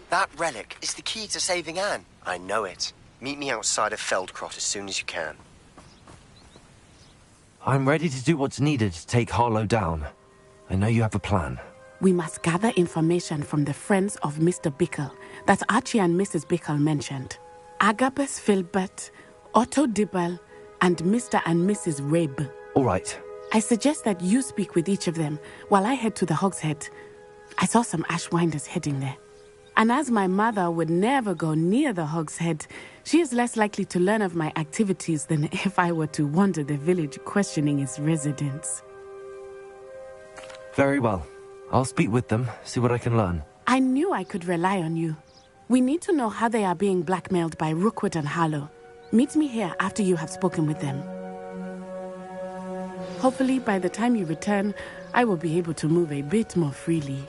That relic is the key to saving Anne. I know it. Meet me outside of Feldcroft as soon as you can. I'm ready to do what's needed to take Harlow down. I know you have a plan. We must gather information from the friends of Mr. Bickle that Archie and Mrs. Bickle mentioned. Agabus Filbert, Otto Dibble, and Mr. and Mrs. Rabe. All right. I suggest that you speak with each of them while I head to the Hogshead. I saw some Ashwinders heading there. And as my mother would never go near the Hogshead, she is less likely to learn of my activities than if I were to wander the village questioning its residents. Very well. I'll speak with them, see what I can learn. I knew I could rely on you. We need to know how they are being blackmailed by Rookwood and Harlow. Meet me here after you have spoken with them. Hopefully, by the time you return, I will be able to move a bit more freely.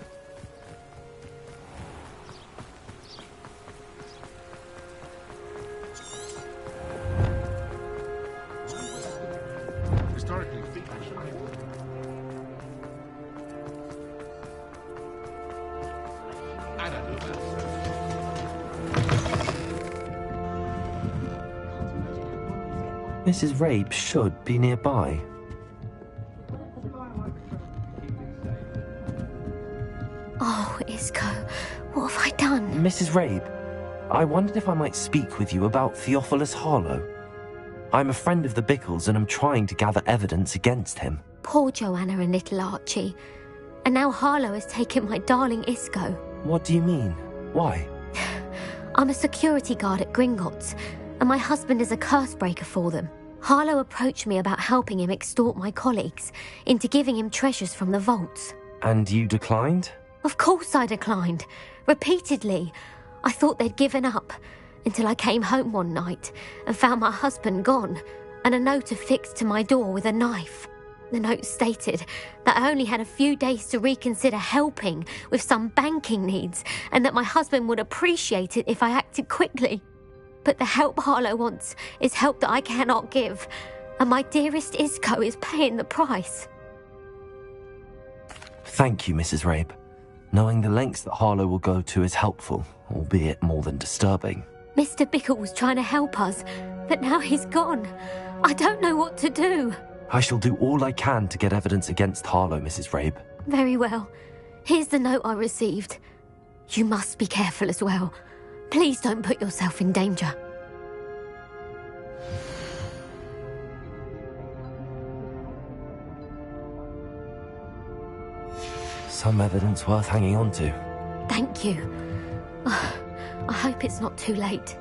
Mrs. Rabe should be nearby. Oh, Isco, what have I done? Mrs. Rabe, I wondered if I might speak with you about Theophilus Harlow. I'm a friend of the Bickles and I'm trying to gather evidence against him. Poor Joanna and little Archie. And now Harlow has taken my darling Isco. What do you mean? Why? I'm a security guard at Gringotts, and my husband is a curse breaker for them. Harlow approached me about helping him extort my colleagues into giving him treasures from the vaults. And you declined? Of course I declined. Repeatedly. I thought they'd given up, until I came home one night and found my husband gone, and a note affixed to my door with a knife. The note stated that I only had a few days to reconsider helping with some banking needs, and that my husband would appreciate it if I acted quickly. But the help Harlow wants is help that I cannot give, and my dearest Isco is paying the price. Thank you, Mrs. Rabe. Knowing the lengths that Harlow will go to is helpful, albeit more than disturbing. Mr. Bickle was trying to help us, but now he's gone. I don't know what to do. I shall do all I can to get evidence against Harlow, Mrs. Rabe. Very well. Here's the note I received. You must be careful as well. Please don't put yourself in danger. Some evidence worth hanging on to. Thank you. I hope it's not too late.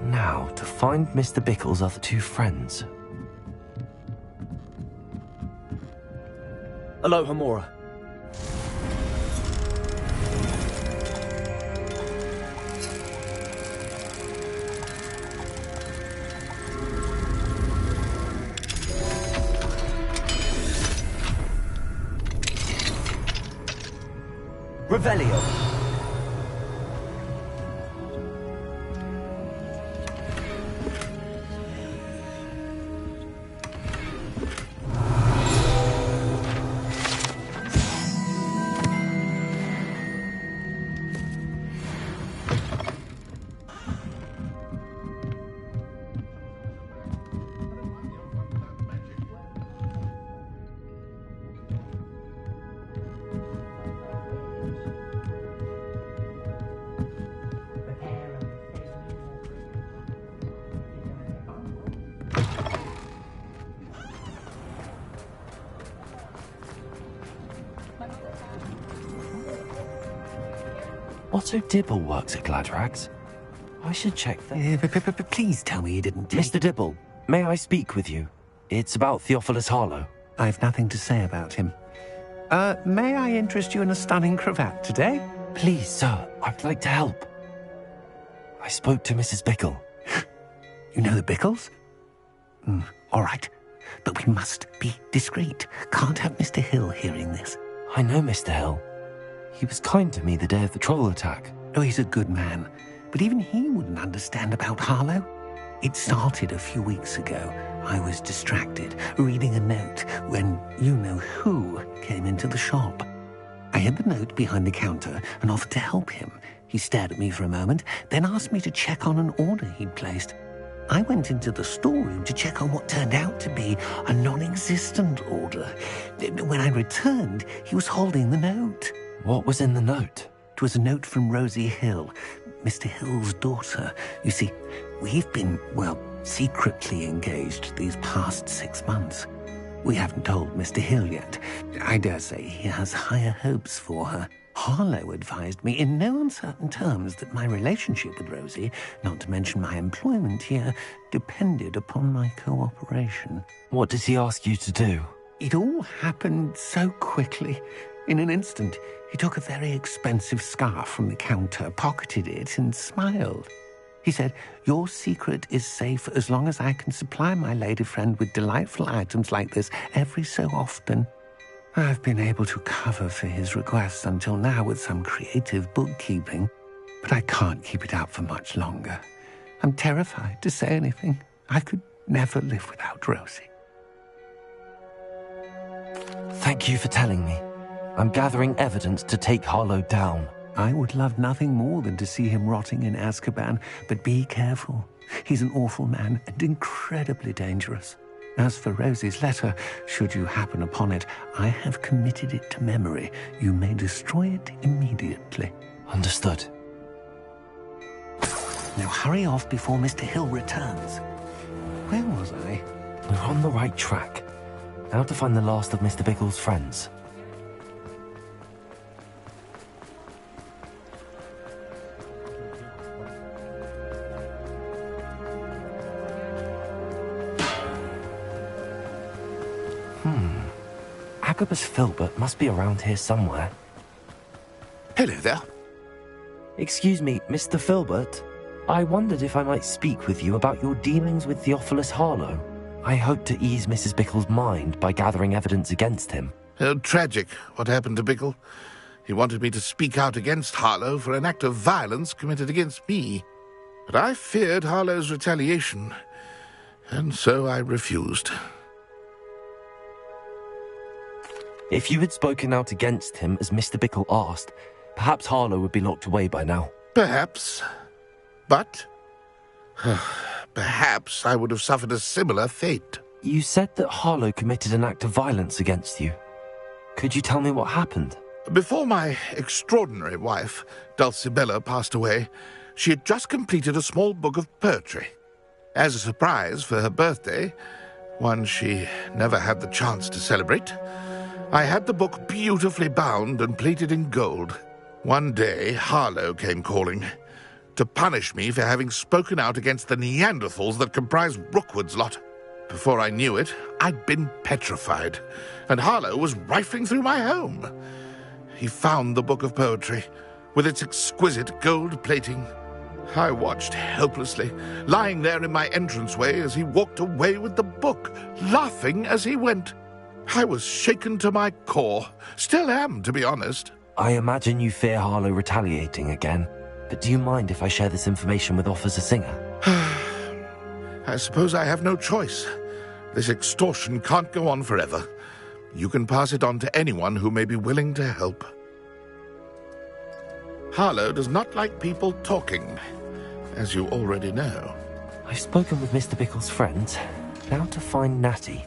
Now, to find Mr. Bickle's other two friends. Hello, Hamora. Revelio. Otto Dibble works at Gladrags. I should check that. Please tell me you didn't take... Mr. Dibble, may I speak with you? It's about Theophilus Harlow. I've nothing to say about him. May I interest you in a stunning cravat today? Please, sir, I'd like to help. I spoke to Mrs. Bickle. You know the Bickles? All right. but we must be discreet. Can't have Mr. Hill hearing this. I know Mr. Hill. He was kind to me the day of the troll attack. Oh, he's a good man, but even he wouldn't understand about Harlow. It started a few weeks ago. I was distracted, reading a note, when you-know-who came into the shop. I hid the note behind the counter and offered to help him. He stared at me for a moment, then asked me to check on an order he'd placed. I went into the storeroom to check on what turned out to be a non-existent order. When I returned, he was holding the note. What was in the note? It was a note from Rosie Hill, Mr. Hill's daughter. You see, we've been, secretly engaged these past 6 months. We haven't told Mr. Hill yet. I dare say he has higher hopes for her. Harlow advised me in no uncertain terms that my relationship with Rosie, not to mention my employment here, depended upon my cooperation. What did he ask you to do? It all happened so quickly. In an instant, he took a very expensive scarf from the counter, pocketed it, and smiled. He said, "Your secret is safe as long as I can supply my lady friend with delightful items like this every so often." I've been able to cover for his requests until now with some creative bookkeeping, but I can't keep it up for much longer. I'm terrified to say anything. I could never live without Rosie. Thank you for telling me. I'm gathering evidence to take Harlow down. I would love nothing more than to see him rotting in Azkaban, but be careful. He's an awful man and incredibly dangerous. As for Rosie's letter, should you happen upon it, I have committed it to memory. You may destroy it immediately. Understood. Now hurry off before Mr. Hill returns. Where was I? We're on the right track. Now to find the last of Mr. Bickle's friends. Agabus Filbert must be around here somewhere. Hello there. Excuse me, Mr. Filbert. I wondered if I might speak with you about your dealings with Theophilus Harlow. I hope to ease Mrs. Bickle's mind by gathering evidence against him. Tragic, what happened to Bickle. He wanted me to speak out against Harlow for an act of violence committed against me. But I feared Harlow's retaliation, and so I refused. If you had spoken out against him as Mr. Bickle asked, perhaps Harlow would be locked away by now. Perhaps. But perhaps I would have suffered a similar fate. You said that Harlow committed an act of violence against you. Could you tell me what happened? Before my extraordinary wife, Dulcibella, passed away, she had just completed a small book of poetry. As a surprise for her birthday, one she never had the chance to celebrate, I had the book beautifully bound and plated in gold. One day, Harlow came calling to punish me for having spoken out against the Neanderthals that comprise Rookwood's lot. Before I knew it, I'd been petrified, and Harlow was rifling through my home. He found the book of poetry, with its exquisite gold plating. I watched helplessly, lying there in my entranceway as he walked away with the book, laughing as he went. I was shaken to my core. Still am, to be honest. I imagine you fear Harlow retaliating again, but do you mind if I share this information with Officer Singer? I suppose I have no choice. This extortion can't go on forever. You can pass it on to anyone who may be willing to help. Harlow does not like people talking, as you already know. I've spoken with Mr. Bickle's friends. Now to find Natty.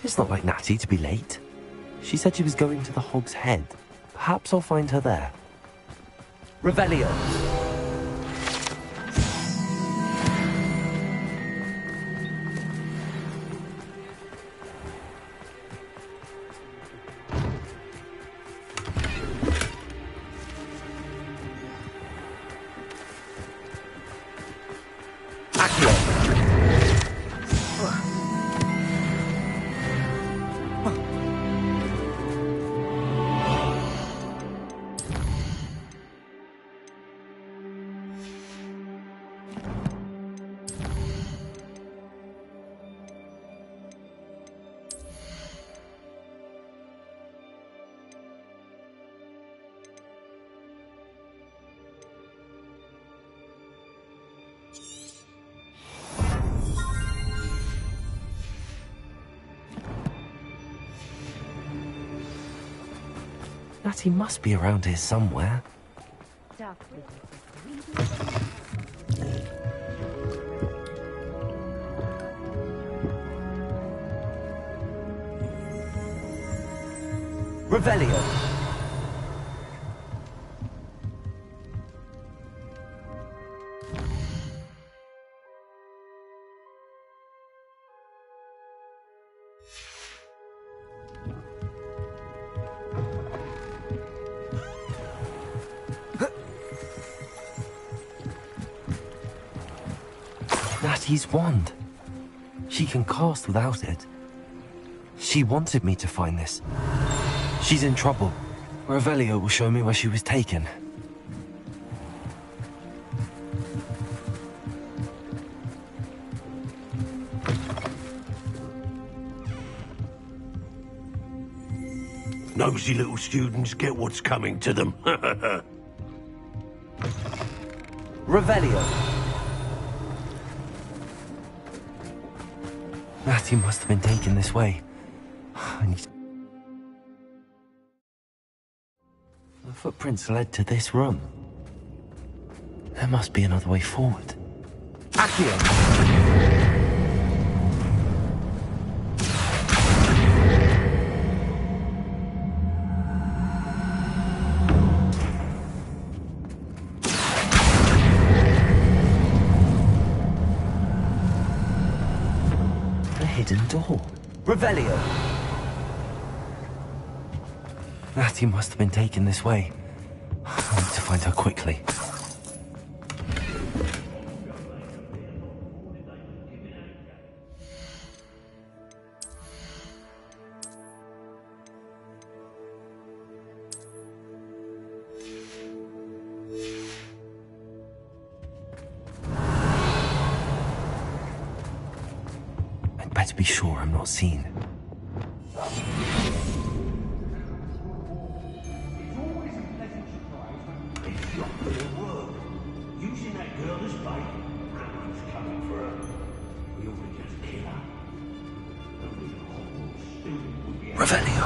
It's not like Natty to be late. She said she was going to the Hog's Head. Perhaps I'll find her there. Revelio. He must be around here somewhere. Revelio. Natty's wand. She can cast without it. She wanted me to find this. She's in trouble. Revelio will show me where she was taken. Nosy little students get what's coming to them. Revelio. Natty must have been taken this way. I need... The footprints led to this room. There must be another way forward. Accio! Hidden door. Revelio. Natty must have been taken this way. I need to find her quickly. Better be sure I'm not seen. Using that girl as bait, Rambo's coming for her. We ought to just kill her. Revelio.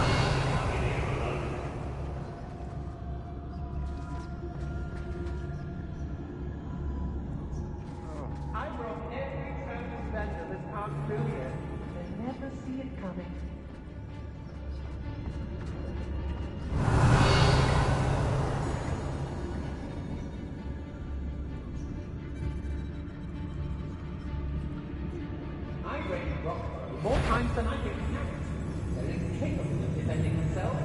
I broke every train vendor that's passed through here. They never see it coming. I raided Rockford more times than I can count. They're incapable of defending themselves.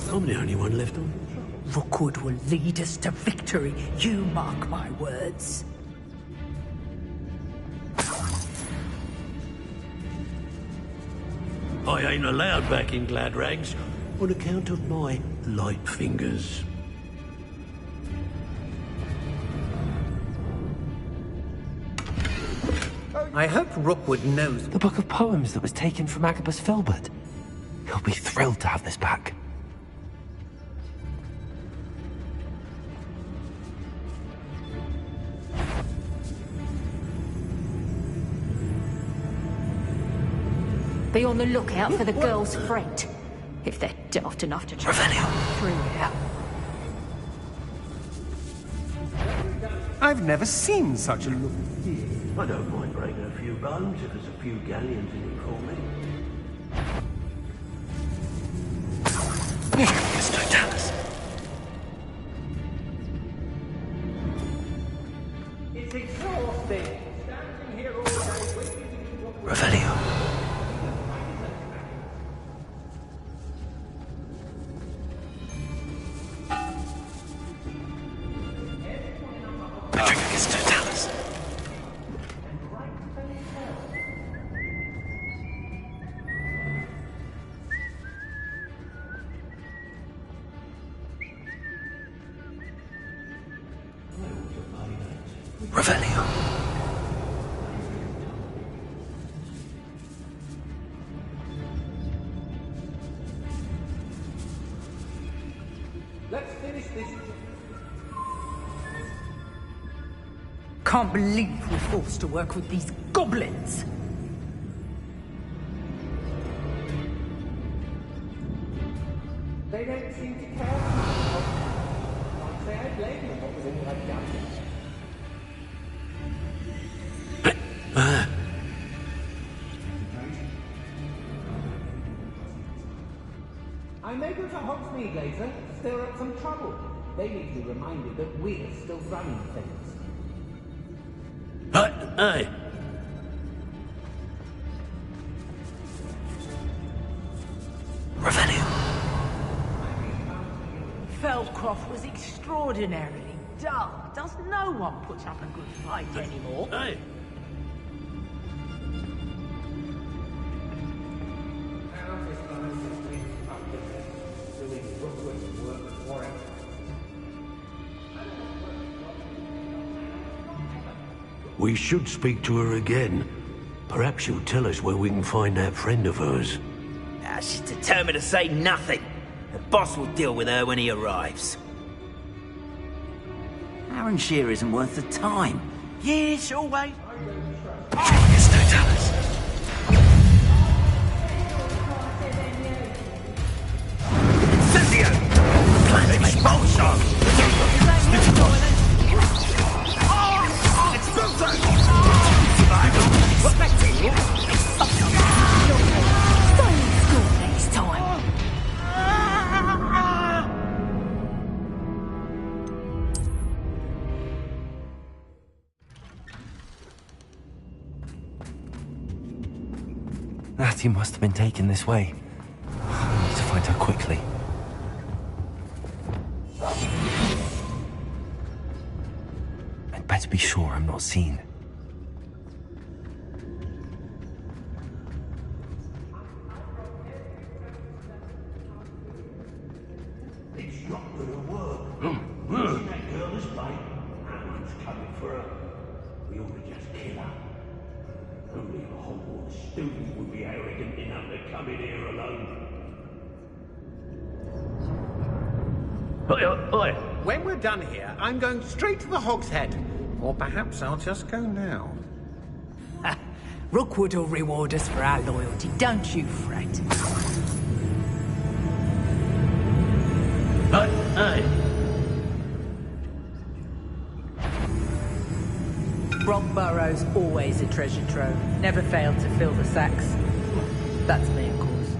I'm the only one left on. Rookwood will lead us to victory, you mark my words. I ain't allowed back in Glad Rags on account of my light fingers. I hope Rookwood knows. The book of poems that was taken from Agabus Filbert. He'll be thrilled to have this back. Be on the lookout for the girl's friend, if they're daft enough to try through here. I've never seen such a look. I don't mind breaking a few few bones if there's a few galleons in it for me. Mr. Dallas. It's exhausting. Standing here all day waiting. Revelio. Mr. Dallas. Revelio. Let's finish this. Can't believe we're forced to work with these goblins. They don't seem to care. I'd say I blame them. What was in that jacket? I may go to Hogsmeade later, stir up some trouble. They need to be reminded that we're still running things. Hey! Revelio. Feldcroft was extraordinarily dull. Does no one put up a good fight anymore? Hey! We should speak to her again. Perhaps she'll tell us where we can find that friend of hers. She's determined to say nothing. The boss will deal with her when he arrives. Aaron Shear isn't worth the time. Yes, always. Mr. Dallas. Incendio! Plan to make Bolshoi! Natty must have been taken this way. I need to find her quickly. I'd better be sure I'm not seen. It's not gonna work. Isn't that girl this way? Aaron's coming for her. We ought to just kill her. Only a Hogwarts student would be arrogant enough to come in here alone. Oi. When we're done here, I'm going straight to the Hog's Head. Or perhaps I'll just go now. Rookwood will reward us for our loyalty, don't you fret. Brockborough's always a treasure trove. Never failed to fill the sacks. That's me, of course.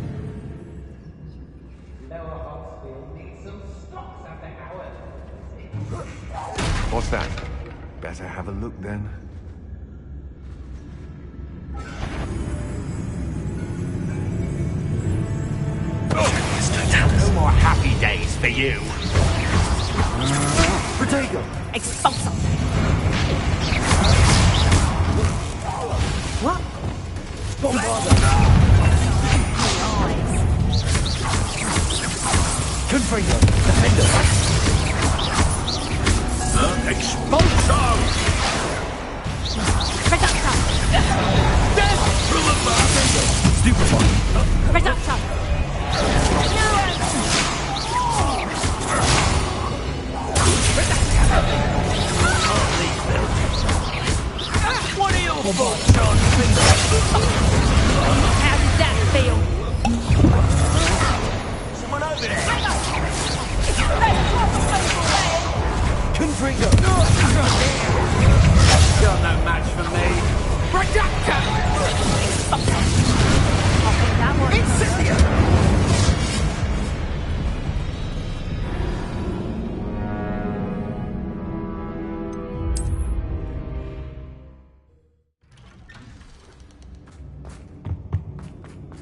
Lower Hogsfield needs some stocks after Howard. What's that? Better have a look then. No more happy days for you. Protego! Expulsum! What? Bombarda! Confringo! Defender! Expulsum! Reductor! Death from above! Stupefy! Reductor! What are your thoughts on How does that feel? someone over there? Confringo! You're no match for me. Reductor!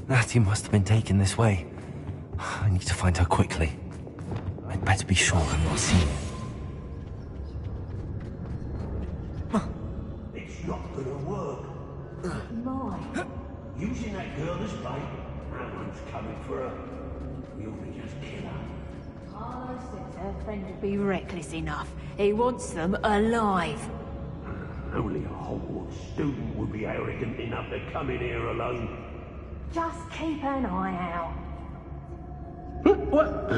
Natty must have been taken this way. I need to find her quickly. I'd better be sure I'm not seen. It's not gonna work. My. Using that girl as bait, no one's coming for her. We ought to just kill her. Harlow says her friend would be reckless enough. He wants them alive. Only a Hogwarts student would be arrogant enough to come in here alone. Just keep an eye out. What?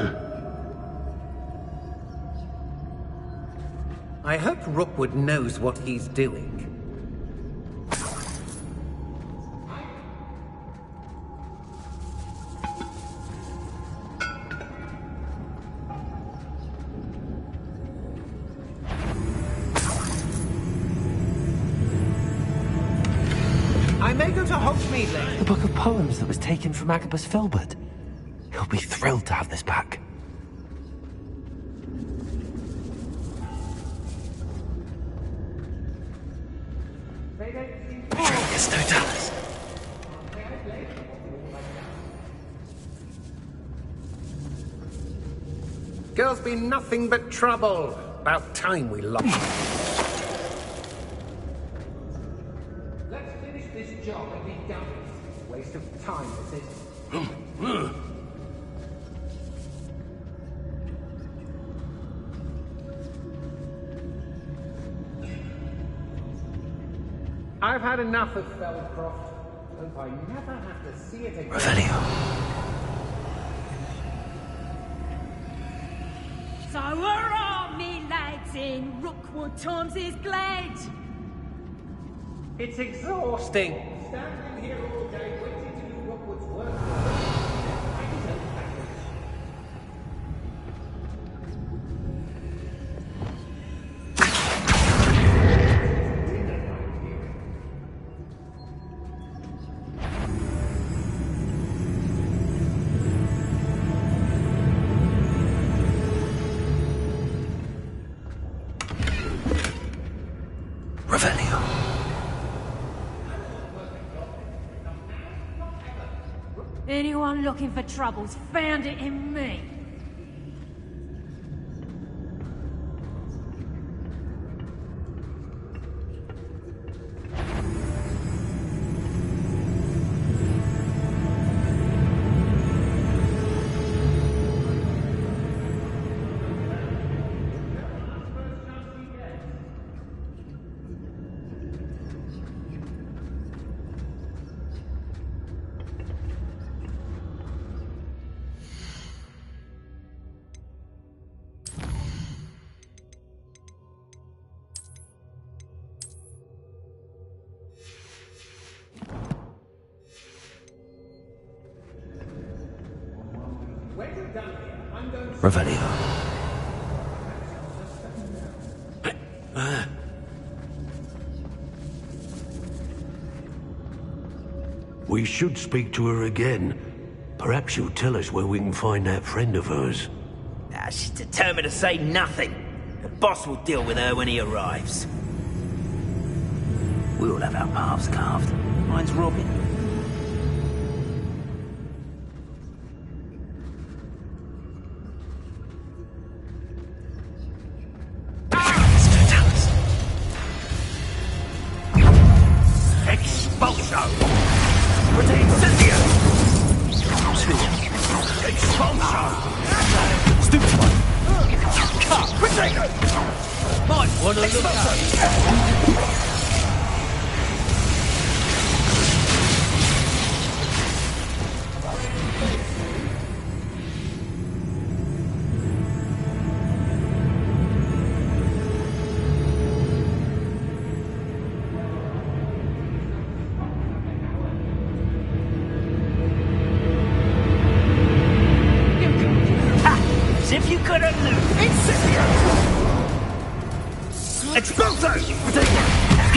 I hope Rookwood knows what he's doing. I may go to Hogsmeade later. The book of poems that was taken from Agabus Filbert. He'll be thrilled to have this back. It's no Dallas. Girls be nothing but trouble. About time we locked them. Let's finish this job and be done with it. Waste of time, this is. I've had enough of Feldcroft. Hope I never have to see it again. Revelio. So hurrah, me lads, in Rookwood times is glad. It's exhausting. Standing here all day waiting to do Rookwood's work. Revelio. Anyone looking for troubles found it in me. Revelio. We should speak to her again. Perhaps she'll tell us where we can find that friend of hers. She's determined to say nothing. The boss will deal with her when he arrives. We all have our paths carved. Mine's Robin. Expulso! With incendio! Expulso! Stupid one! Cut! Potato! Mine! Wanna look up? As if you couldn't lose. Incendio! Expulso! Potato!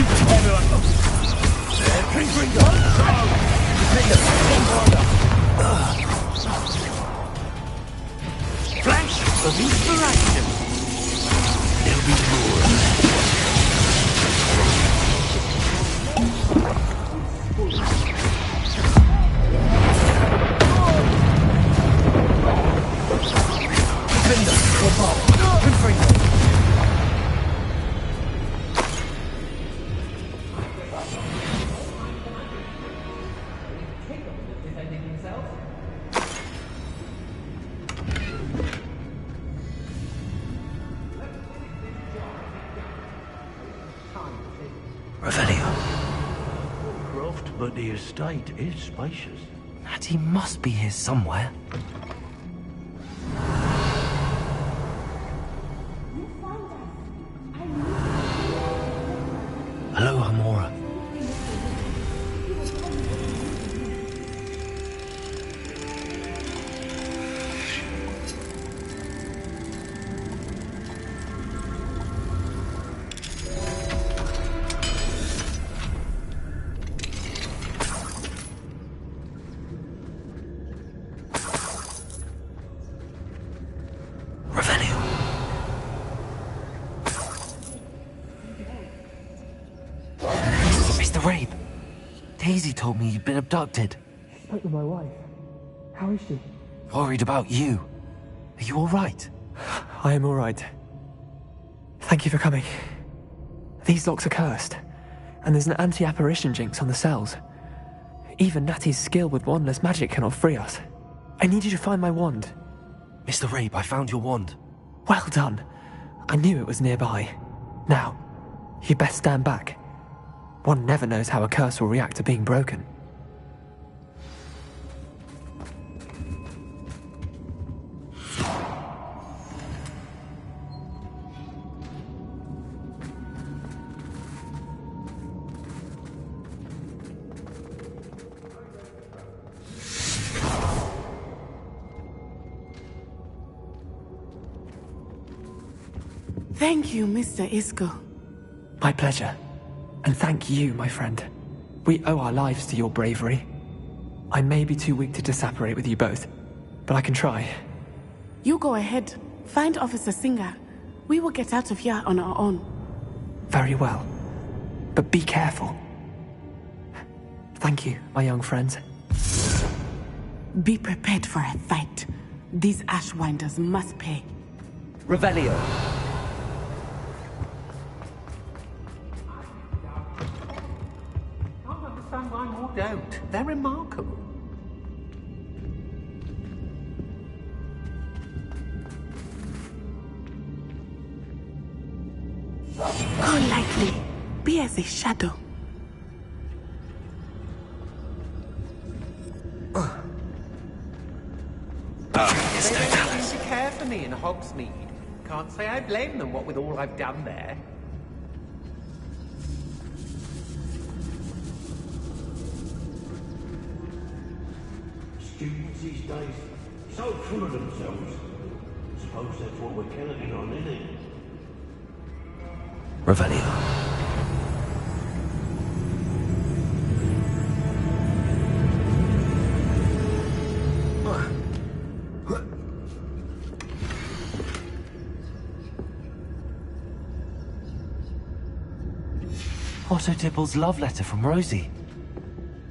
but the estate is spacious. Natty must be here somewhere. Hello, Hamora. Daisy told me you'd been abducted. I spoke with my wife. How is she? Worried about you. Are you all right? I am all right. Thank you for coming. These locks are cursed, and there's an anti-apparition jinx on the cells. Even Natty's skill with wandless magic cannot free us. I need you to find my wand. Mr. Rabe, I found your wand. Well done. I knew it was nearby. Now, you best stand back. One never knows how a curse will react to being broken. Thank you, Mr. Isco. My pleasure. And thank you, my friend. We owe our lives to your bravery. I may be too weak to disapparate with you both, but I can try. You go ahead. Find Officer Singer. We will get out of here on our own. Very well. But be careful. Thank you, my young friends. Be prepared for a fight. These Ashwinders must pay. Revelio. Why more don't? They're remarkable. Go lightly. Be as a shadow. They seem to care for me in Hogsmeade. Can't say I blame them, what with all I've done there. Students these days, so full of themselves. Suppose that's what we're counting on, isn't it? Revelio. Otto Tipple's love letter from Rosie.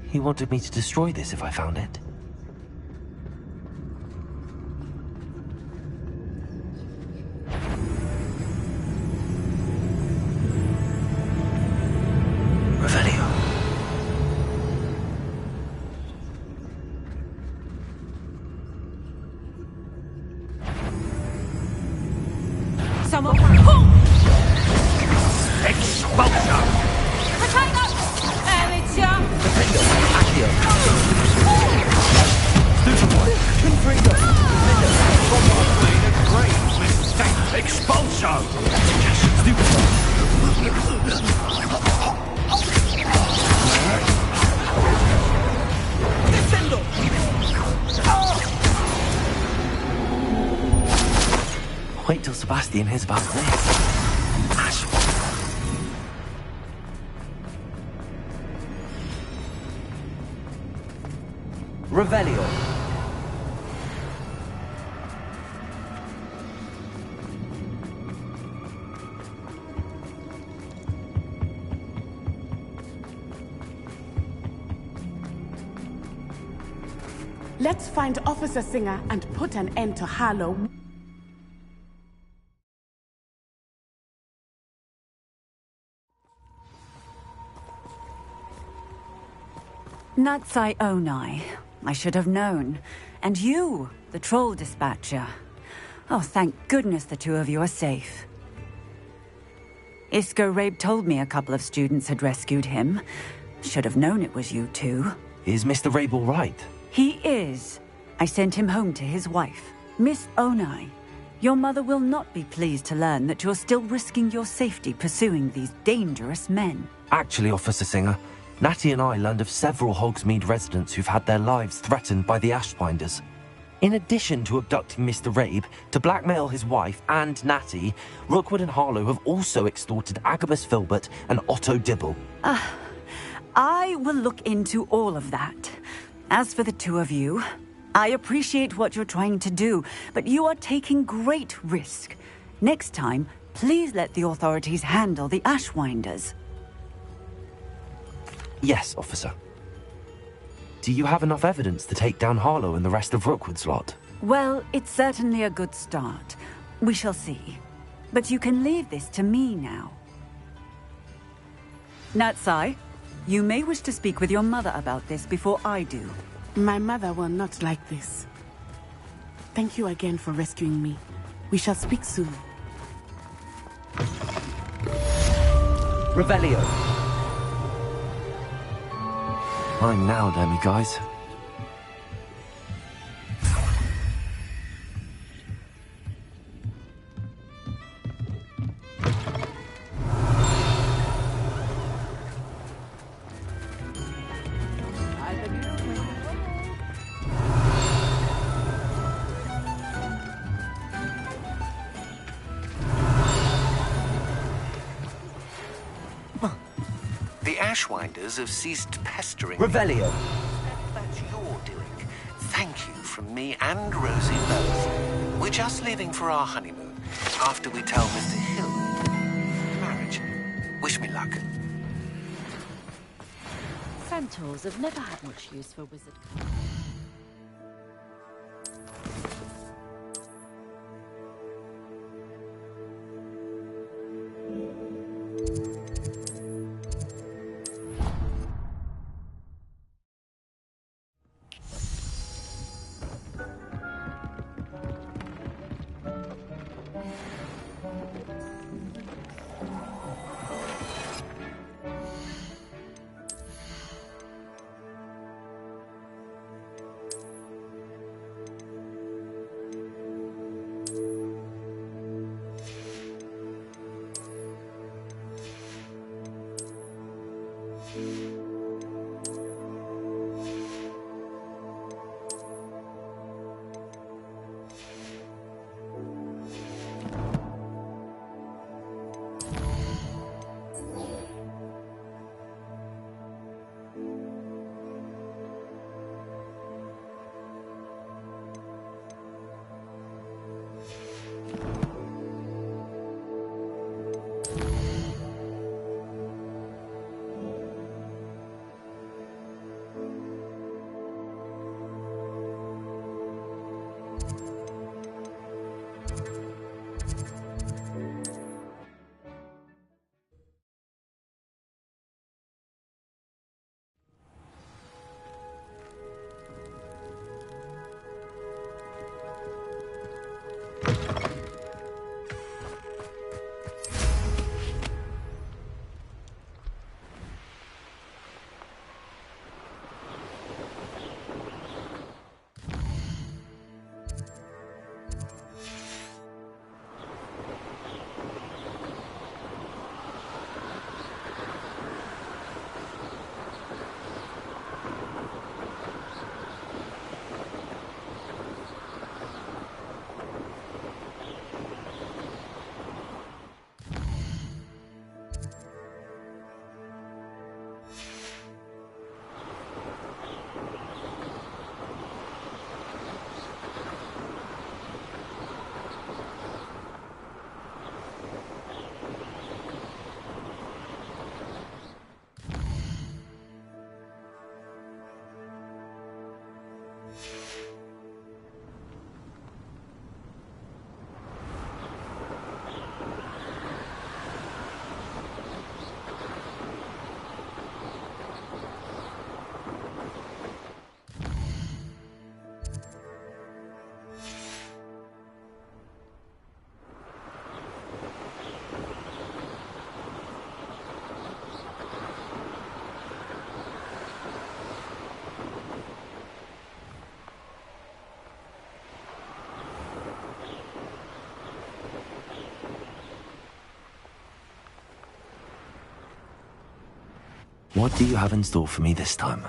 He wanted me to destroy this if I found it. Wait till Sebastian hears about this. Revelio. Let's find Officer Singer and put an end to Harlow. Natsai Onai. I should have known. And you, the troll dispatcher. Oh, thank goodness the two of you are safe. Isco Rabe told me a couple of students had rescued him, Should have known it was you two. Is Mr. Rabe all right? He is. I sent him home to his wife, Miss Onai. Your mother will not be pleased to learn that you're still risking your safety pursuing these dangerous men. Actually, Officer Singer, Natty and I learned of several Hogsmeade residents who've had their lives threatened by the Ashwinders. In addition to abducting Mr. Rabe to blackmail his wife and Natty, Rookwood and Harlow have also extorted Agabus Filbert and Otto Dibble. I will look into all of that. As for the two of you, I appreciate what you're trying to do, but you are taking great risk. Next time, please let the authorities handle the Ashwinders. Yes, officer. Do you have enough evidence to take down Harlow and the rest of Rookwood's lot? Well, it's certainly a good start. We shall see. But you can leave this to me now. Natsai, you may wish to speak with your mother about this before I do. My mother will not like this. Thank you again for rescuing me. We shall speak soon. Revelio. I'm now, Demi, guys. The Ashwinders have ceased pestering Revelio. me. That's your doing. Thank you from me and Rosie both. We're just leaving for our honeymoon. After we tell Mr. Hill marriage. Wish me luck. Centaurs have never had much use for wizard. What do you have in store for me this time?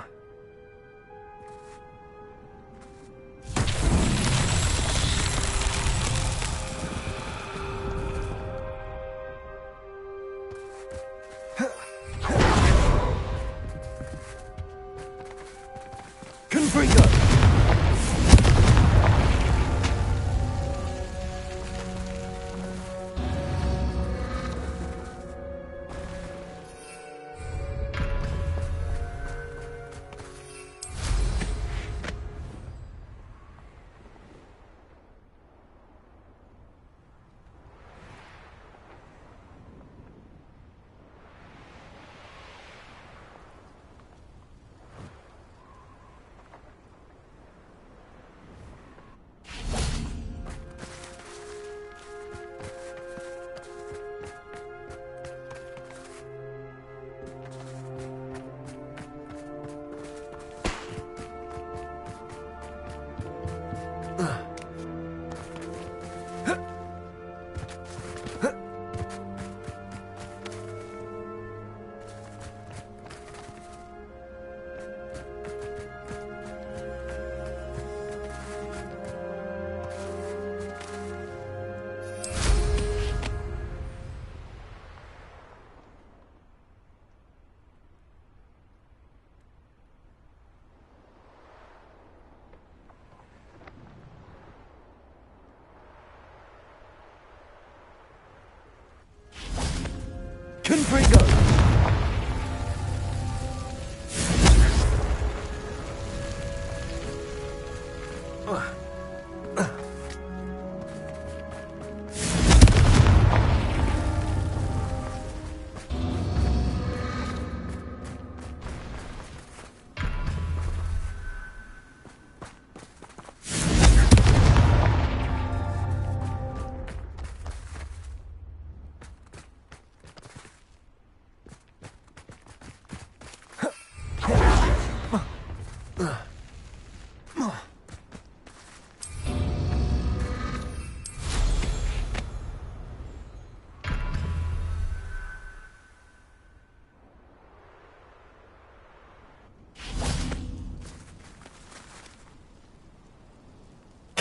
Confringo! Confringo!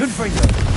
Confringo!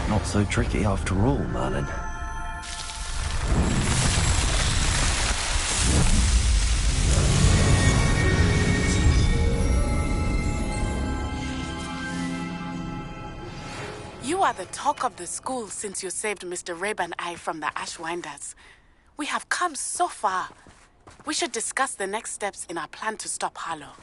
Not so tricky after all, Merlin. You are the talk of the school since you saved Mr. Rabe and I from the Ashwinders. We have come so far. We should discuss the next steps in our plan to stop Harlow.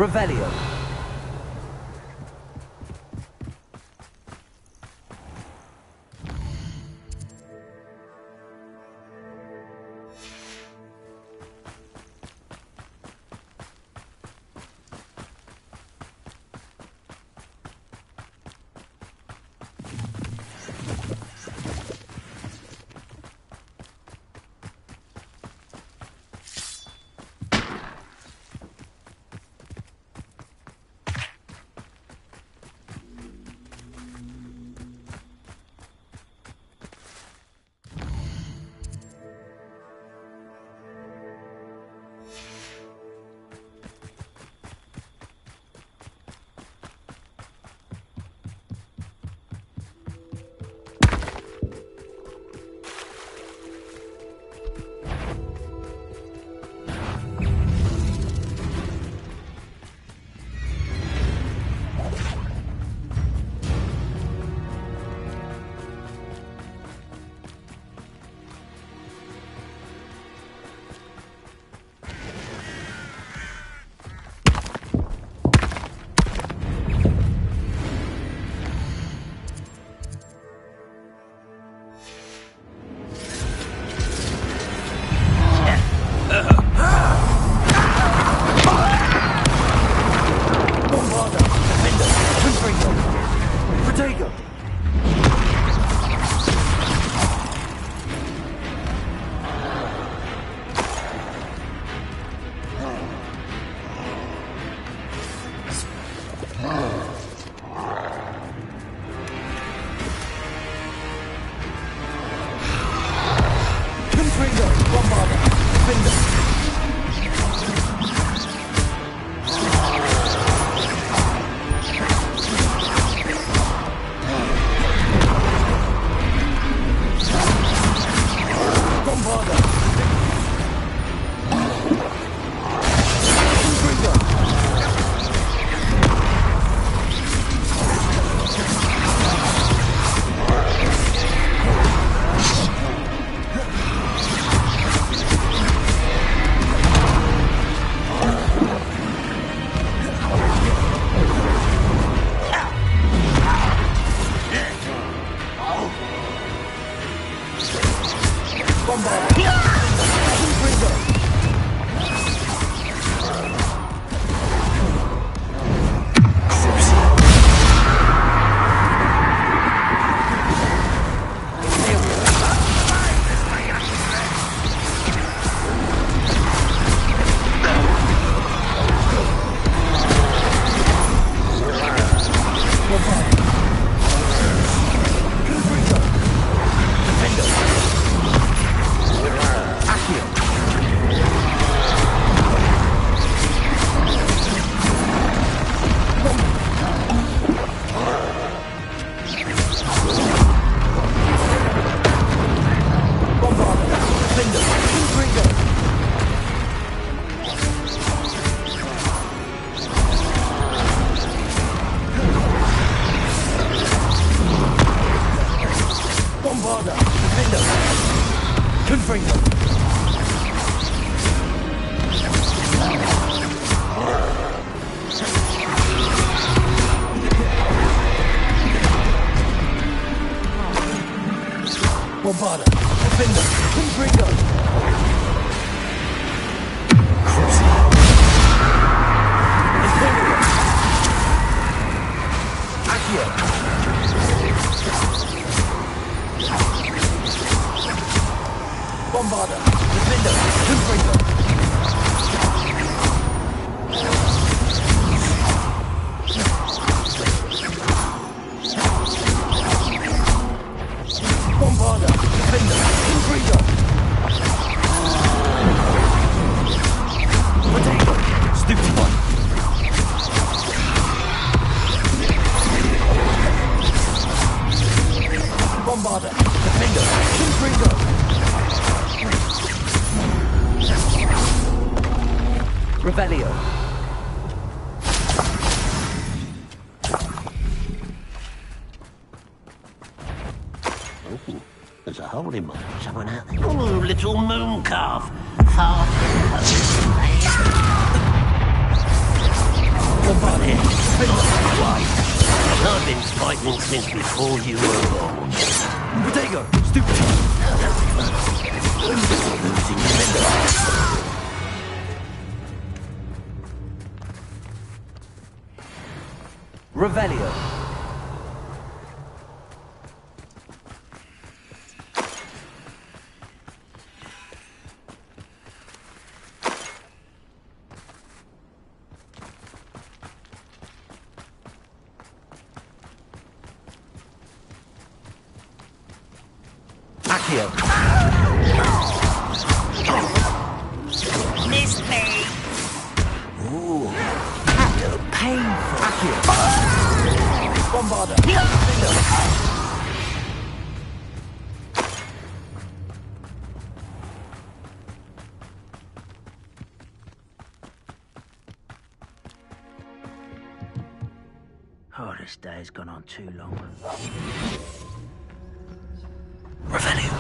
Revelio. Bombarder. Defender. Confringo. Bombarder. Defender. Confringo. Bombarder. Defender. Confringo. Potato. Stupid one. Bombarder. Defender. Confringo. Revelio. Oh, there's a hole in someone out there. Oh, little moon calf. Half. Bombardier. I've been fighting since before you were born. Potato. Stupid. Losing defender. Revelio. Accio. Missed me. Ooh. Painful. Accio. Bombarder. Oh, this day's gone on too long. Revelio.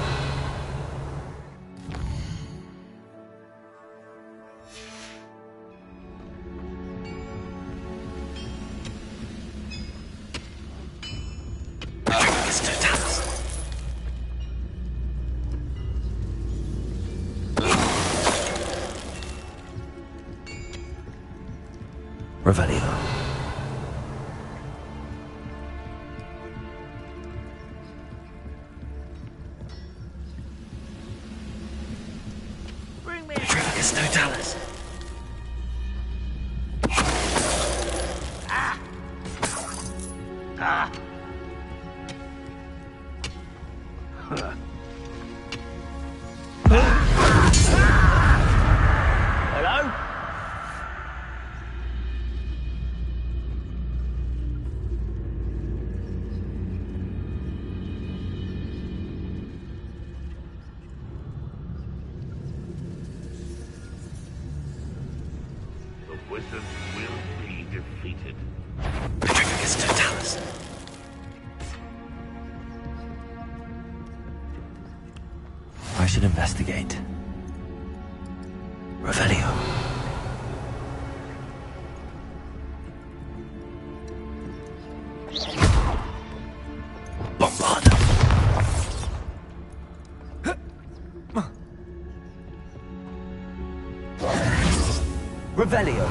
Revelio. Bring me Trivicus Totalis. Ah! Ah! Hello? The wizards will be defeated. Trivicus Totalis. I should investigate. Revelio. Bombarder. Revelio.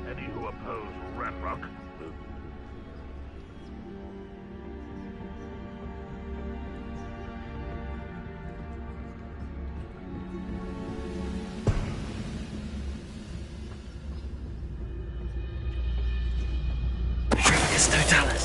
Any who oppose Ranrock will... Trivicus Totalis.